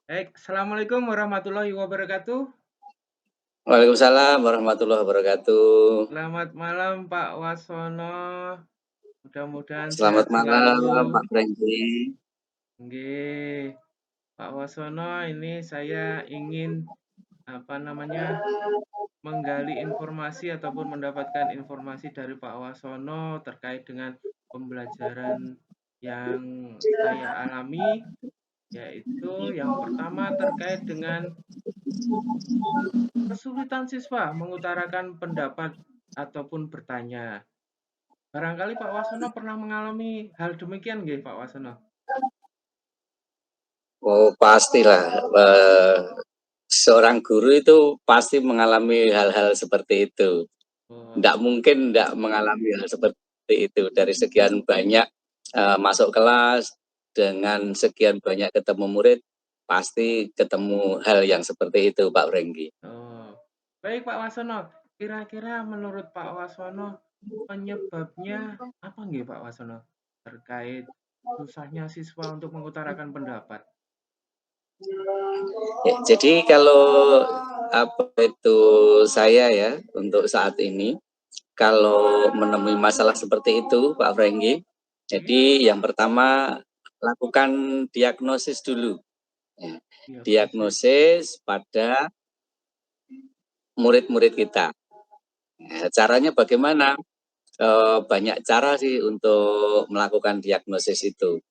Baik, assalamualaikum warahmatullahi wabarakatuh. Waalaikumsalam warahmatullahi wabarakatuh. Selamat malam Pak Wasono. Mudah-mudahan sehat Selamat malam selalu. Pak Franky. Nggih, Pak Wasono, ini saya ingin menggali informasi ataupun mendapatkan informasi dari Pak Wasono terkait dengan pembelajaran yang saya alami, yaitu yang pertama terkait dengan kesulitan siswa mengutarakan pendapat ataupun bertanya. Barangkali Pak Wasono pernah mengalami hal demikian nggih, Pak Wasono? Oh pastilah, seorang guru itu pasti mengalami hal-hal seperti itu. Oh, Tidak mungkin tidak mengalami hal seperti itu dari sekian banyak masuk kelas dengan sekian banyak ketemu murid, pasti ketemu hal yang seperti itu Pak Franky. oh. Baik Pak Wasono, kira-kira menurut Pak Wasono penyebabnya apa nggih Pak Wasono terkait susahnya siswa untuk mengutarakan pendapat? Ya, jadi kalau apa itu saya ya untuk saat ini kalau menemui masalah seperti itu, Pak Franky, Nggih, jadi yang pertama lakukan diagnosis dulu. Ya. diagnosis. Diagnosis pada murid-murid kita. Ya, caranya bagaimana? Banyak cara sih untuk melakukan diagnosis itu.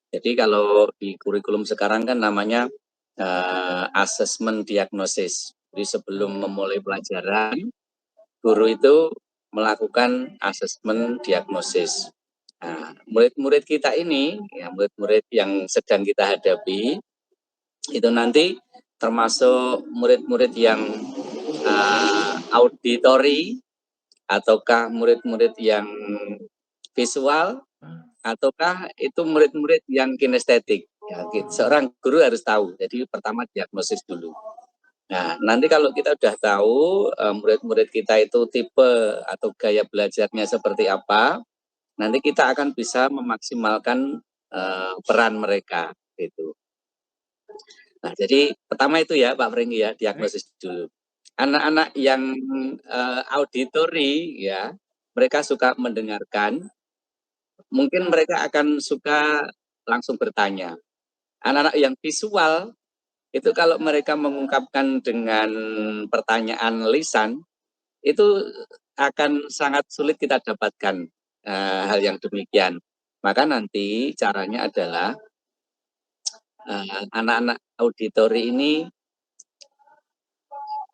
Jadi kalau di kurikulum sekarang kan namanya asesmen diagnosis. Jadi sebelum Oh, memulai pelajaran, guru itu melakukan asesmen diagnosis. Nah, murid-murid kita ini, ya murid-murid yang sedang kita hadapi, itu nanti termasuk murid-murid yang auditory, ataukah murid-murid yang visual, ah, ataukah itu murid-murid yang kinestetik. Ya, oh, seorang guru harus tahu. Jadi pertama diagnosis dulu. Nah, nanti kalau kita udah tahu murid-murid kita itu tipe atau gaya belajarnya seperti apa, nanti kita akan bisa memaksimalkan peran mereka gitu. Nah, jadi pertama itu ya Pak Franky ya, baik. diagnosis dulu. Anak-anak yang auditory ya, mereka suka mendengarkan, mungkin mereka akan suka langsung bertanya. Anak-anak yang visual itu kalau mereka mengungkapkan dengan pertanyaan lisan, itu akan sangat sulit kita dapatkan hal yang demikian. Maka nanti caranya adalah anak-anak auditori ini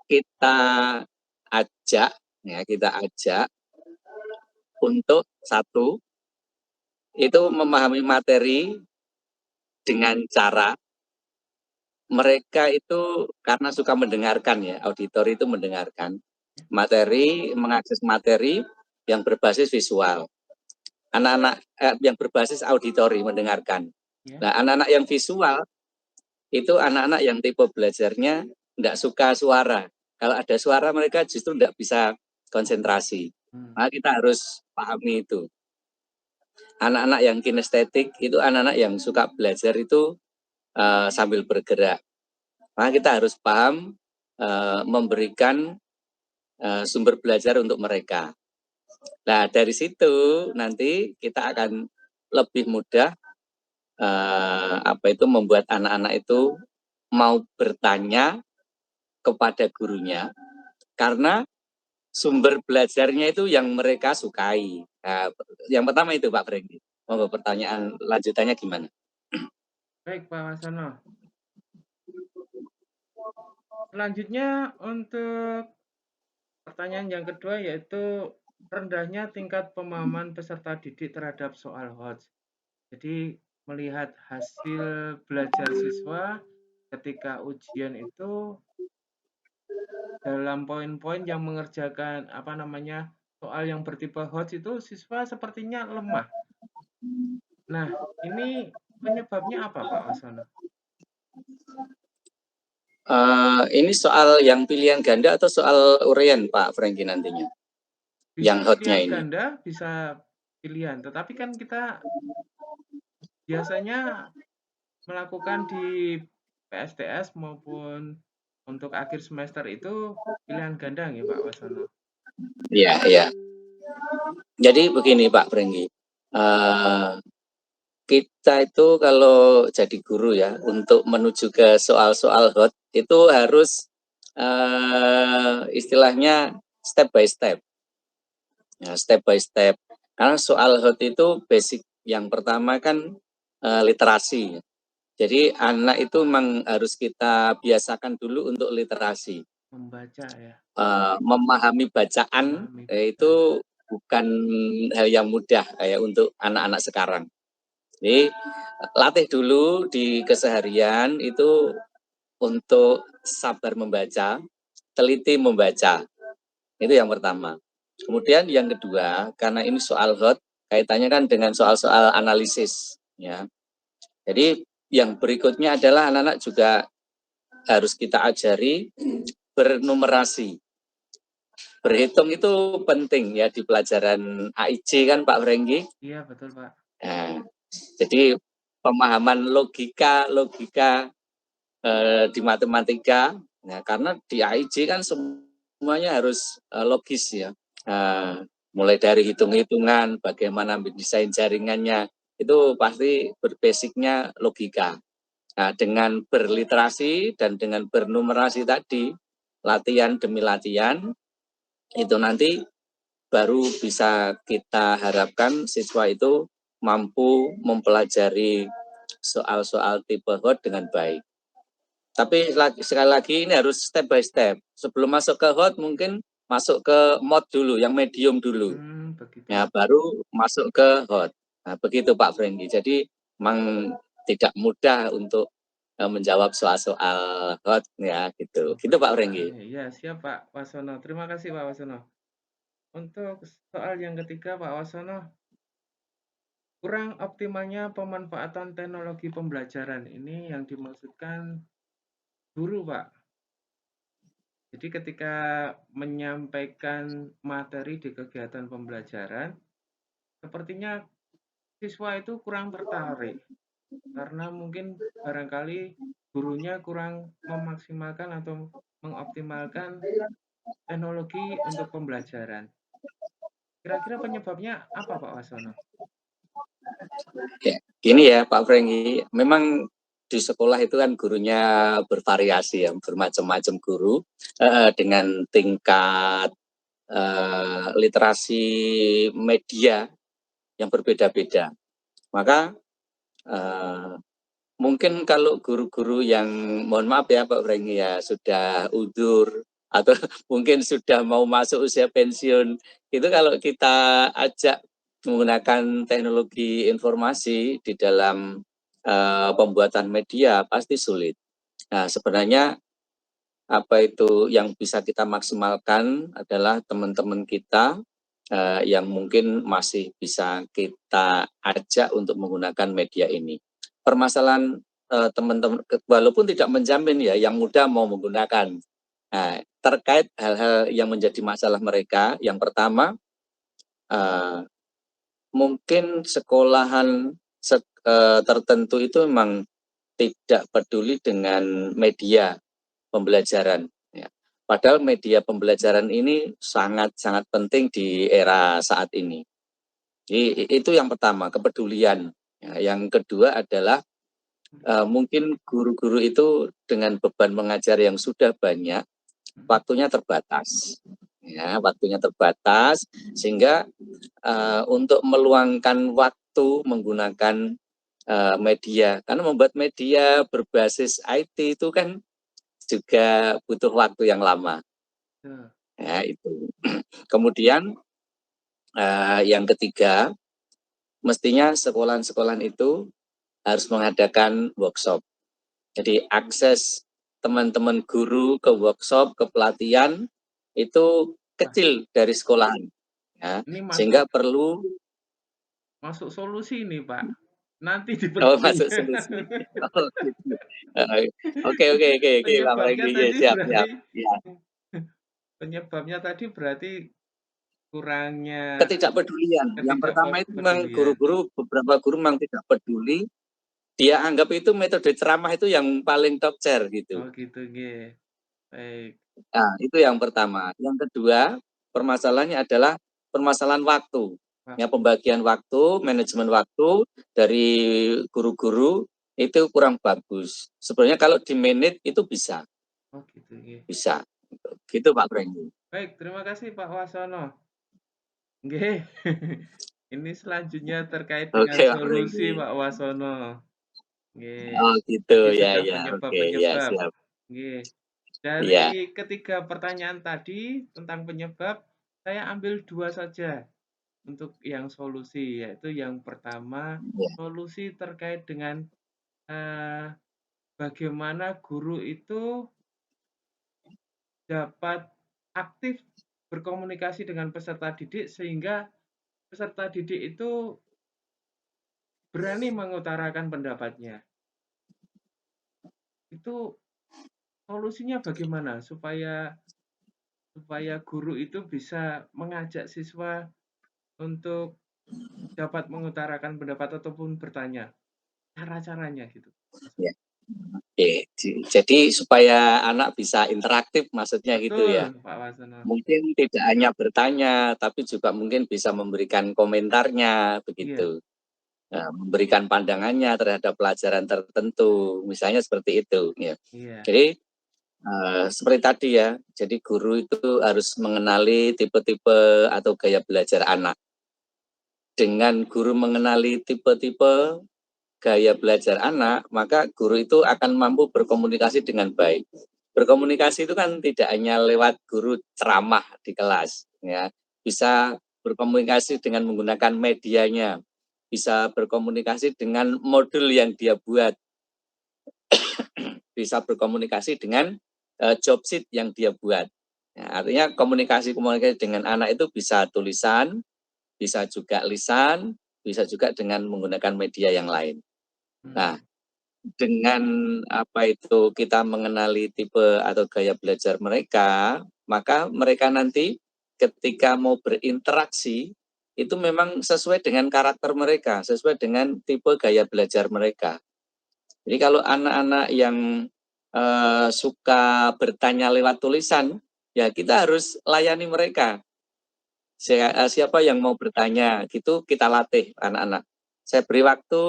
kita ajak, ya kita ajak untuk satu itu memahami materi dengan cara mereka itu karena suka mendengarkan ya, auditori itu mendengarkan materi, mengakses materi yang berbasis visual. Anak-anak yang berbasis auditori mendengarkan. Ya. Nah, anak-anak yang visual itu anak-anak yang tipe belajarnya tidak suka suara. Kalau ada suara mereka justru tidak bisa konsentrasi. Hmm. Maka kita harus pahami itu. Anak-anak yang kinestetik itu anak-anak yang suka belajar itu sambil bergerak. Maka kita harus paham memberikan sumber belajar untuk mereka. Nah, dari situ nanti kita akan lebih mudah membuat anak-anak itu mau bertanya kepada gurunya karena sumber belajarnya itu yang mereka sukai. Nah, yang pertama itu Pak Franky. Monggo pertanyaan lanjutannya gimana? Baik Pak Wasono. Selanjutnya untuk pertanyaan yang kedua yaitu rendahnya tingkat pemahaman peserta didik terhadap soal HOTS. Jadi melihat hasil belajar siswa ketika ujian itu dalam poin-poin yang mengerjakan soal yang bertipe HOTS itu siswa sepertinya lemah. Nah, ini penyebabnya apa Pak Wasono? Ini soal yang pilihan ganda atau soal uraian Pak Franky nantinya? Bisa Yang hotnya pilihan ini. ganda, bisa pilihan. Tetapi kan kita biasanya melakukan di PSTS maupun untuk akhir semester itu pilihan ganda nggih Pak Wasono? Iya, iya. Jadi begini Pak Prenggi, kita itu kalau jadi guru ya, untuk menuju ke soal-soal hot itu harus istilahnya step by step. Ya, step by step. Karena soal hot itu basic yang pertama kan literasi. Jadi anak itu memang harus kita biasakan dulu untuk literasi. Membaca ya, Memahami bacaan memahami bacaan. itu bukan hal yang mudah kayak untuk anak-anak sekarang. Jadi latih dulu di keseharian itu untuk sabar membaca, teliti membaca. Itu yang pertama. Kemudian yang kedua, karena ini soal hot, kaitannya kan dengan soal-soal analisis, ya. Jadi yang berikutnya adalah anak-anak juga harus kita ajari bernumerasi. Berhitung itu penting ya di pelajaran AIJ kan Pak Frenggi. Iya betul Pak. Nah, jadi pemahaman logika di matematika, nah karena di AIJ kan semuanya harus logis ya. Nah, mulai dari hitung-hitungan, bagaimana mendesain jaringannya, itu pasti berbasicnya logika. Nah, dengan berliterasi dan dengan bernumerasi tadi, latihan demi latihan, itu nanti baru bisa kita harapkan siswa itu mampu mempelajari soal-soal tipe hot dengan baik. Tapi sekali lagi ini harus step by step. Sebelum masuk ke hot mungkin masuk ke mod dulu, yang medium dulu. Begitu Ya, ya. baru masuk ke hot. Nah, begitu Pak Frenggi. Jadi memang tidak mudah untuk menjawab soal-soal hot ya gitu. Oh Gitu Pak begitu Pak. Frenggi. Iya siap Pak Wasono. Terima kasih Pak Wasono. Untuk soal yang ketiga Pak Wasono, kurang optimalnya pemanfaatan teknologi pembelajaran ini yang dimaksudkan guru Pak. Jadi ketika menyampaikan materi di kegiatan pembelajaran, sepertinya siswa itu kurang tertarik karena mungkin barangkali gurunya kurang memaksimalkan atau mengoptimalkan teknologi untuk pembelajaran. Kira-kira penyebabnya apa Pak Wasono? Ya, gini ya Pak Frenggi, memang di sekolah itu kan gurunya bervariasi ya, bermacam-macam guru dengan tingkat literasi media yang berbeda-beda. Maka mungkin kalau guru-guru yang mohon maaf ya Pak Frenggi ya sudah udur atau mungkin sudah mau masuk usia pensiun, itu kalau kita ajak menggunakan teknologi informasi di dalam pembuatan media pasti sulit. Nah, sebenarnya apa itu yang bisa kita maksimalkan adalah teman-teman kita yang mungkin masih bisa kita ajak untuk menggunakan media ini. Permasalahan teman-teman, walaupun tidak menjamin ya yang muda mau menggunakan. Nah, terkait hal-hal yang menjadi masalah mereka, yang pertama mungkin sekolahan tertentu itu memang tidak peduli dengan media pembelajaran. Ya. Padahal media pembelajaran ini sangat-sangat penting di era saat ini. Jadi, itu yang pertama, kepedulian. Ya, yang kedua adalah mungkin guru-guru itu dengan beban mengajar yang sudah banyak, waktunya terbatas. Ya, waktunya terbatas sehingga untuk meluangkan waktu menggunakan media, karena membuat media berbasis IT itu kan juga butuh waktu yang lama. Ya, itu. Kemudian yang ketiga, mestinya sekolah-sekolah itu harus mengadakan workshop. Jadi akses teman-teman guru ke workshop, ke pelatihan itu Wah, kecil dari sekolahan. Ya, ini sehingga masuk perlu solusi nih Pak. Nanti masuk diperbanyak. solusi. Oh, gitu. Oke, oke, oke, oke, Pak Penyebabnya Franky. Ya, tadi siap, siap. berarti Ya. penyebabnya tadi berarti kurangnya Ketidakpedulian. Yang pertama itu memang ketidakpedulian. guru-guru, beberapa guru memang tidak peduli dia anggap itu metode ceramah itu yang paling top chair gitu. Oh gitu nggih. Baik. Nah, itu yang pertama. Yang kedua, permasalahannya adalah permasalahan waktu. Ya, Waktu. pembagian waktu, manajemen waktu dari guru-guru itu kurang bagus. Sebenarnya kalau di menit itu bisa, Oh gitu nggih. bisa. Gitu Pak Brenggi. Baik, terima kasih Pak Wasono. Nggih. Ini selanjutnya terkait dengan Oke Pak solusi Brenggi. Pak Wasono. Nggih. Oh gitu, Tadi ya sudah ya, oke, ya penyebab-penyebab. siap. Nggih. Iya, Dari ketiga pertanyaan tadi tentang penyebab, saya ambil 2 saja untuk yang solusi, yaitu yang pertama, ya, solusi terkait dengan, eee, bagaimana guru itu dapat aktif berkomunikasi dengan peserta didik sehingga peserta didik itu berani mengutarakan pendapatnya. Itu solusinya bagaimana supaya supaya guru itu bisa mengajak siswa untuk dapat mengutarakan pendapat ataupun bertanya? Cara-caranya gitu, Mas. ya. Oke, jadi supaya anak bisa interaktif maksudnya gitu ya. Betul, Pak Wasono. Mungkin tidak hanya bertanya, tapi juga mungkin bisa memberikan komentarnya Iya, begitu. Nah, memberikan pandangannya terhadap pelajaran tertentu, misalnya seperti itu. Ya. iya. Jadi seperti tadi ya, jadi guru itu harus mengenali tipe-tipe atau gaya belajar anak. Dengan guru mengenali tipe-tipe gaya belajar anak, maka guru itu akan mampu berkomunikasi dengan baik. Berkomunikasi itu kan tidak hanya lewat guru ceramah di kelas, ya. Bisa berkomunikasi dengan menggunakan medianya, bisa berkomunikasi dengan modul yang dia buat, bisa berkomunikasi dengan job sheet yang dia buat. Ya, artinya komunikasi-komunikasi dengan anak itu bisa tulisan, bisa juga lisan, bisa juga dengan menggunakan media yang lain. Nah, Mmm, dengan apa itu kita mengenali tipe atau gaya belajar mereka, maka mereka nanti ketika mau berinteraksi itu memang sesuai dengan karakter mereka, sesuai dengan tipe gaya belajar mereka. Jadi kalau anak-anak yang suka bertanya lewat tulisan, ya kita harus layani mereka. Siapa yang mau bertanya, gitu kita latih anak-anak. Saya beri waktu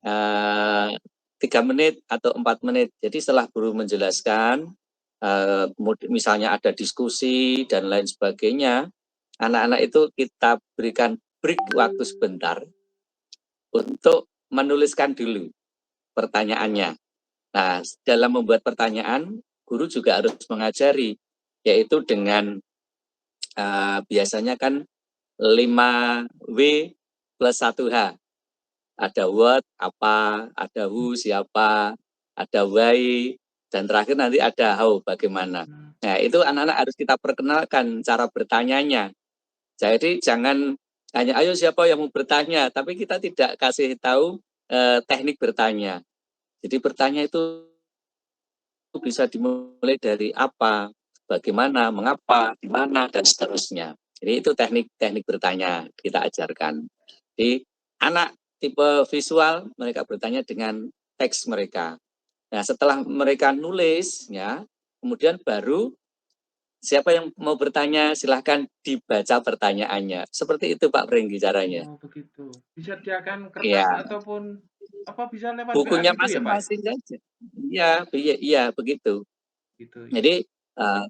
eh, 3 menit atau 4 menit. Jadi setelah guru menjelaskan, misalnya ada diskusi dan lain sebagainya, anak-anak itu kita berikan break waktu sebentar untuk menuliskan dulu pertanyaannya. Nah, dalam membuat pertanyaan, guru juga harus mengajari, yaitu dengan biasanya kan 5W plus 1H. Ada what, apa, ada who, siapa, ada why, dan terakhir nanti ada how, bagaimana. mmm, Nah, itu anak-anak harus kita perkenalkan cara bertanyanya. Jadi jangan hanya, ayo siapa yang mau bertanya, tapi kita tidak kasih tahu teknik bertanya. Jadi bertanya itu bisa dimulai dari apa, bagaimana, mengapa, di mana, dan seterusnya. Jadi itu teknik-teknik bertanya kita ajarkan. Di anak tipe visual, mereka bertanya dengan teks mereka. Nah, setelah mereka nulis, ya, kemudian baru siapa yang mau bertanya, silahkan dibaca pertanyaannya. Seperti itu Pak Brenggi caranya. oh begitu. Disediakan kertas Iya, ataupun apa bisa lewat WA bukunya gitu ya, Pak? masing-masing saja. Iya, iya, begitu. Gitu ya. Jadi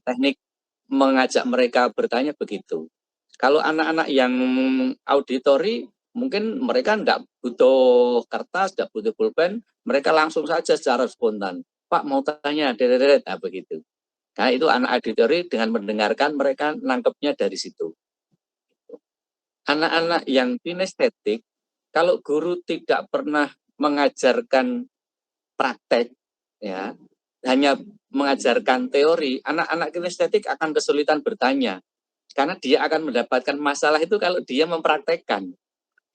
teknik mengajak mereka bertanya begitu. Kalau anak-anak yang auditori, mungkin mereka enggak butuh kertas, enggak butuh pulpen, mereka langsung saja secara spontan. Pak mau tanya, deret, nah begitu. Karena itu anak auditori dengan mendengarkan mereka nangkepnya dari situ. Anak-anak yang kinestetik, kalau guru tidak pernah mengajarkan praktek, ya, hanya mengajarkan teori, anak-anak kinestetik akan kesulitan bertanya. Karena dia akan mendapatkan masalah itu kalau dia mempraktekkan,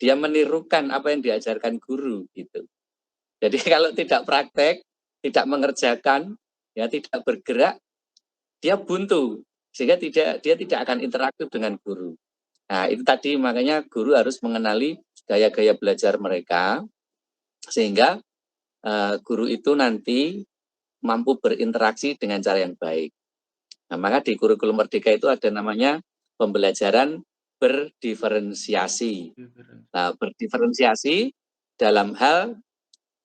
dia menirukan apa yang diajarkan guru gitu. Jadi kalau tidak praktek, tidak mengerjakan, ya tidak bergerak, dia buntu sehingga dia tidak akan interaktif dengan guru. Nah, itu tadi makanya guru harus mengenali gaya-gaya belajar mereka sehingga guru itu nanti mampu berinteraksi dengan cara yang baik. Nah, maka di kurikulum Merdeka itu ada namanya pembelajaran berdiferensiasi. Nah, berdiferensiasi dalam hal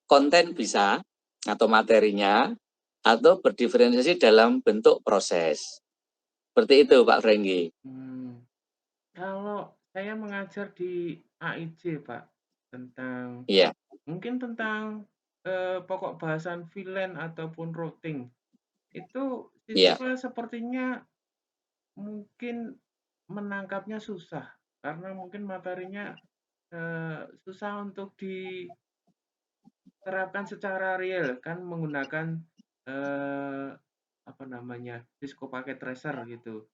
konten bisa atau materinya, atau berdiferensiasi dalam bentuk proses. Seperti itu Pak Frenggi. Kalau saya mengajar di AIJ Pak, tentang Iya. mungkin tentang pokok bahasan VLAN ataupun routing, itu Iya. siswa sepertinya mungkin menangkapnya susah, karena mungkin materinya susah untuk diterapkan secara real, kan menggunakan apa namanya, Cisco Packet Tracer gitu.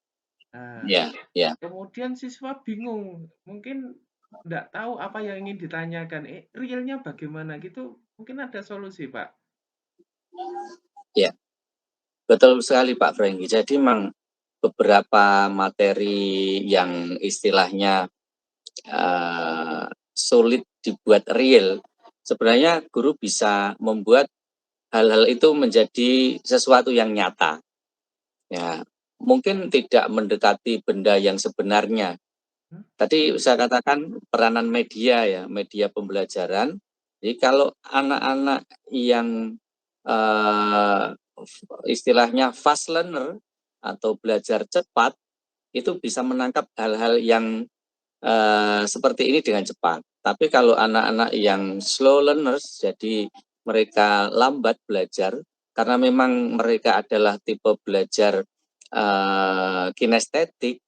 Iya, iya. Kemudian siswa bingung, mungkin nggak tahu apa yang ingin ditanyakan, realnya bagaimana gitu, mungkin ada solusi, Pak? Ya, betul sekali Pak Frenggi. Jadi memang beberapa materi yang istilahnya sulit dibuat real, sebenarnya guru bisa membuat hal-hal itu menjadi sesuatu yang nyata. Ya, mungkin tidak mendekati benda yang sebenarnya. Tadi saya katakan peranan media ya, media pembelajaran. Jadi kalau anak-anak yang istilahnya fast learner atau belajar cepat, itu bisa menangkap hal-hal yang seperti ini dengan cepat. Tapi kalau anak-anak yang slow learners, jadi mereka lambat belajar, karena memang mereka adalah tipe belajar kinestetik.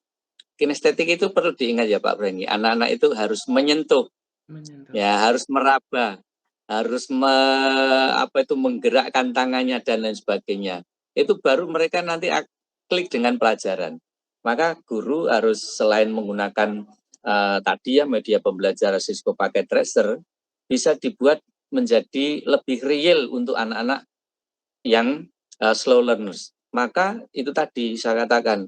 Kinestetik itu perlu diingat ya Pak Frengi, anak-anak itu harus menyentuh, ya harus meraba, harus menggerakkan tangannya dan lain sebagainya. Itu baru mereka nanti klik dengan pelajaran. Maka guru harus selain menggunakan tadi ya media pembelajaran Cisco Packet Tracer, bisa dibuat menjadi lebih real untuk anak-anak yang slow learners. Maka itu tadi saya katakan,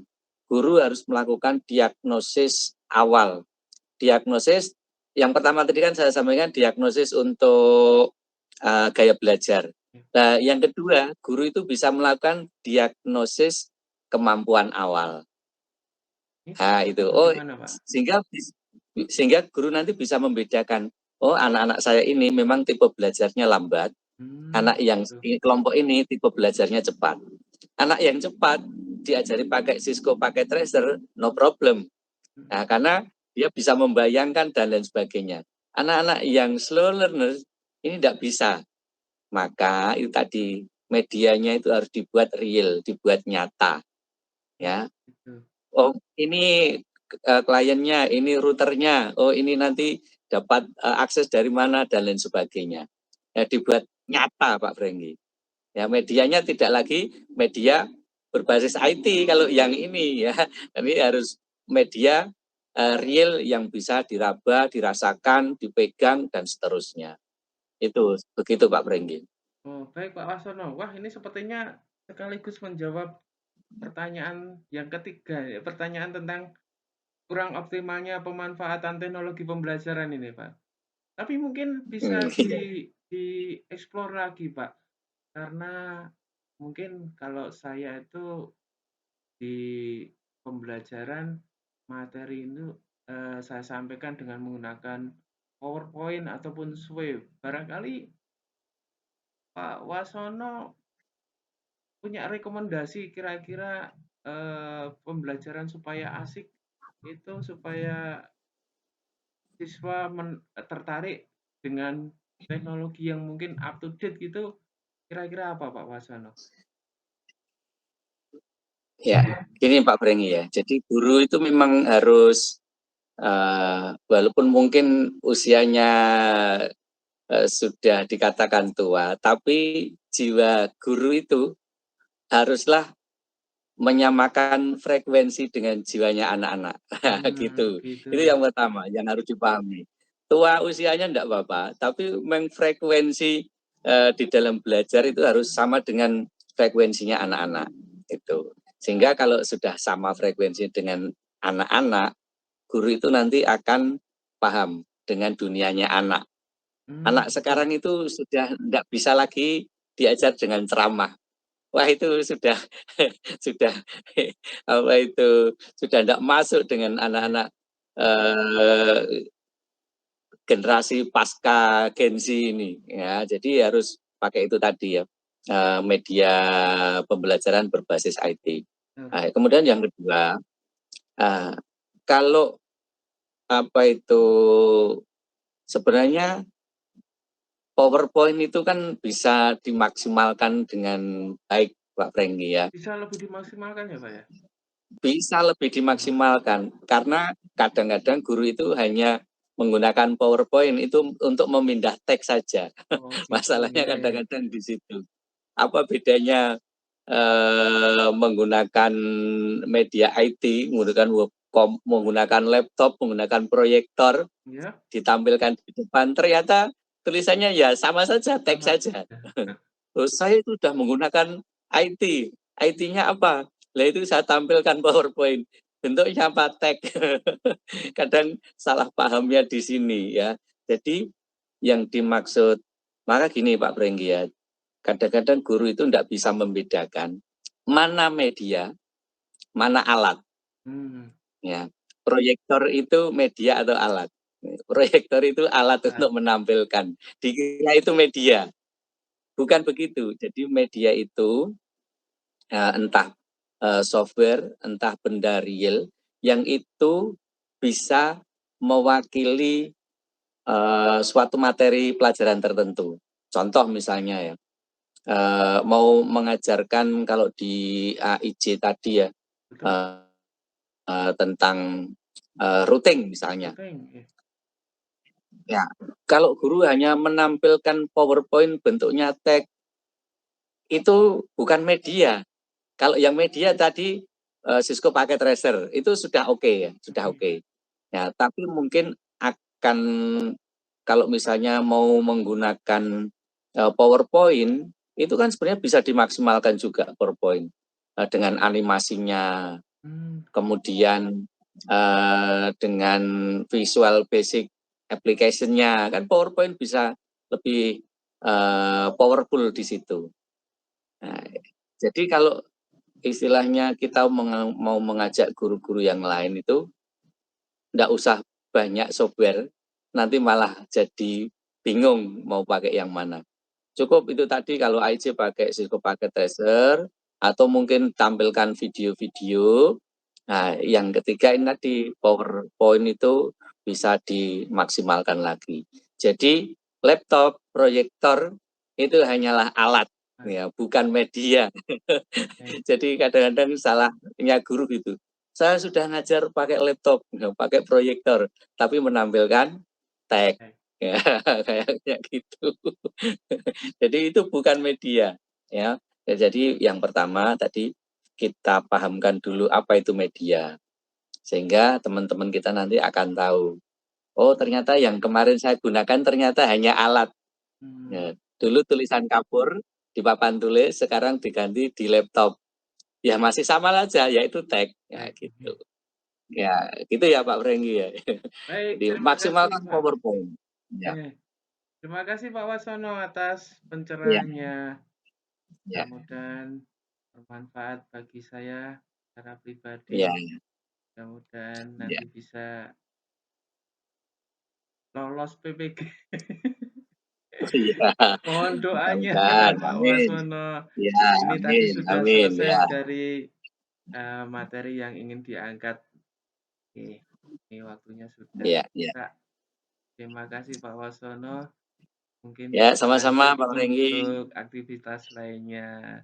guru harus melakukan diagnosis awal. Diagnosis yang pertama tadi kan saya sampaikan diagnosis untuk gaya belajar. Nah, yang kedua, guru itu bisa melakukan diagnosis kemampuan awal. Nah, itu. Oh, sehingga guru nanti bisa membedakan, oh anak-anak saya ini memang tipe belajarnya lambat, anak yang kelompok ini tipe belajarnya cepat. Anak yang cepat diajari pakai Cisco Packet Tracer, no problem. Nah, karena dia bisa membayangkan dan lain sebagainya. Anak-anak yang slow learner ini tidak bisa. Maka itu tadi medianya itu harus dibuat real, dibuat nyata. Ya. Oh, ini kliennya, ini routernya, oh ini nanti dapat akses dari mana dan lain sebagainya. Ya, dibuat nyata Pak Frenggi. Ya, medianya tidak lagi media berbasis IT kalau yang ini ya. Ini harus media real yang bisa diraba, dirasakan, dipegang dan seterusnya. Itu begitu Pak Frenggi. Oh, baik Pak Wasono. Wah, ini sepertinya sekaligus menjawab pertanyaan yang ketiga ya, pertanyaan tentang kurang optimalnya pemanfaatan teknologi pembelajaran ini, Pak. Tapi mungkin bisa dieksplor lagi, Pak. Karena mungkin kalau saya itu di pembelajaran materi itu saya sampaikan dengan menggunakan PowerPoint ataupun Swave. Barangkali Pak Wasono punya rekomendasi kira-kira pembelajaran supaya asik itu supaya siswa tertarik dengan teknologi yang mungkin up to date gitu, kira-kira apa Pak Wasono? Ya, gini Pak Frengi ya. Jadi guru itu memang harus walaupun mungkin usianya sudah dikatakan tua, tapi jiwa guru itu haruslah menyamakan frekuensi dengan jiwanya anak-anak. Gitu. Itu yang pertama yang harus dipahami. Tua usianya enggak apa-apa, tapi memang frekuensi di dalam belajar itu harus sama dengan frekuensinya anak-anak. Itu. Sehingga kalau sudah sama frekuensi dengan anak-anak, guru itu nanti akan paham dengan dunianya anak. Mmm, Anak gitu. sekarang itu sudah nggak bisa lagi diajar dengan ceramah. Wah itu sudah sudah apa itu, sudah ndak masuk dengan Iya. anak-anak, generasi pasca Gen Z ini, ya. Jadi harus pakai itu tadi ya, media pembelajaran berbasis IT. Nah, Oke. kemudian yang kedua, eee, kalau apa itu, sebenarnya PowerPoint itu kan bisa dimaksimalkan dengan baik, Pak Prenggi ya. Bisa lebih dimaksimalkan ya, Pak, ya? Bisa lebih Wah, dimaksimalkan, karena kadang-kadang guru itu hanya menggunakan PowerPoint itu untuk memindah teks saja. oh gitu, Masalahnya iya iya. kadang-kadang di situ. Apa bedanya, menggunakan media IT, menggunakan menggunakan laptop, menggunakan proyektor, Iya, ditampilkan di depan, ternyata tulisannya ya sama saja, teks sama saja. saja. Terus saya itu sudah menggunakan IT. IT-nya apa? Lah itu saya tampilkan PowerPoint. Bentuknya apa? Teks. Kadang salah pahamnya di sini ya. Jadi yang dimaksud, maka gini Pak Prenggi ya, kadang-kadang guru itu tidak bisa membedakan mana media, mana alat. Hmm, Ya. Proyektor itu media atau alat. Proyektor itu alat ah, untuk menampilkan. Dikira itu media. Bukan begitu. Jadi media itu entah, software, entah benda real yang itu bisa mewakili, suatu materi pelajaran tertentu. Contoh misalnya ya, mau mengajarkan kalau di AIJ tadi ya, betul. eee tentang, routing misalnya. Penting, iya. Ya, kalau guru hanya menampilkan PowerPoint bentuknya teks, itu bukan media. Kalau yang media tadi, Cisco Packet Tracer itu sudah oke ya, sudah Mhm, oke. Ya, tapi mungkin akan kalau misalnya mau menggunakan, PowerPoint, itu kan sebenarnya bisa dimaksimalkan juga PowerPoint, dengan animasinya, mmm, kemudian, dengan Visual Basic application-nya, kan PowerPoint bisa lebih, powerful di situ. Nah, jadi kalau istilahnya kita mau mengajak guru-guru yang lain itu, nggak usah banyak software, nanti malah jadi bingung mau pakai yang mana. Cukup itu tadi kalau IC pakai Cisco Packet Tracer, atau mungkin tampilkan video-video. Nah, yang ketiga ini tadi, PowerPoint itu bisa dimaksimalkan lagi. Jadi laptop, proyektor itu hanyalah alat, ah, ya, bukan media. oke, Jadi kadang-kadang salahnya guru gitu. Saya sudah ngajar pakai laptop, pakai proyektor, tapi menampilkan teks. oke. Ya, kayaknya gitu. Jadi itu bukan media, ya. Ya, jadi yang pertama tadi kita pahamkan dulu apa itu media, sehingga teman-teman kita nanti akan tahu, oh ternyata yang kemarin saya gunakan ternyata hanya alat. Mmm, Ya, dulu tulisan kapur di papan tulis, sekarang diganti di laptop. Ya masih sama aja, yaitu teks, ya baik, gitu. oke. Ya, gitu ya Pak Prenggi ya. Baik, Jadi terima kasih, maksimalkan Pak. PowerPoint. Ya, Iya, terima kasih Pak Wasono atas iya, pencerahannya. iya, Mudah-mudahan bermanfaat bagi saya secara pribadi. iya, Mudah-mudahan iya, nanti bisa lolos PPG. iya, Mohon doanya mudah-mudahan, Pak amin. Wasono. Iya, Ini tadi amin, sudah amin, selesai ya, dari materi yang ingin diangkat. Oke, ini waktunya sudah iya, iya. Kak. Terima kasih Pak Wasono. Mungkin Ya, kita sama-sama lanjut Pak Prenggi. untuk aktivitas lainnya.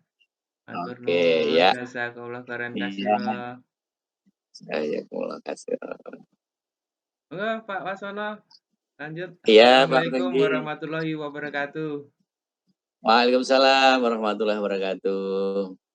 Matur Oke, nuwun, ya, jazakallah khairan iya, katsira. saya terima kasih. Monggo Pak Wasono, lanjut. Iya, Pak Assalamualaikum Prenggi. warahmatullahi wabarakatuh. Waalaikumsalam warahmatullahi wabarakatuh.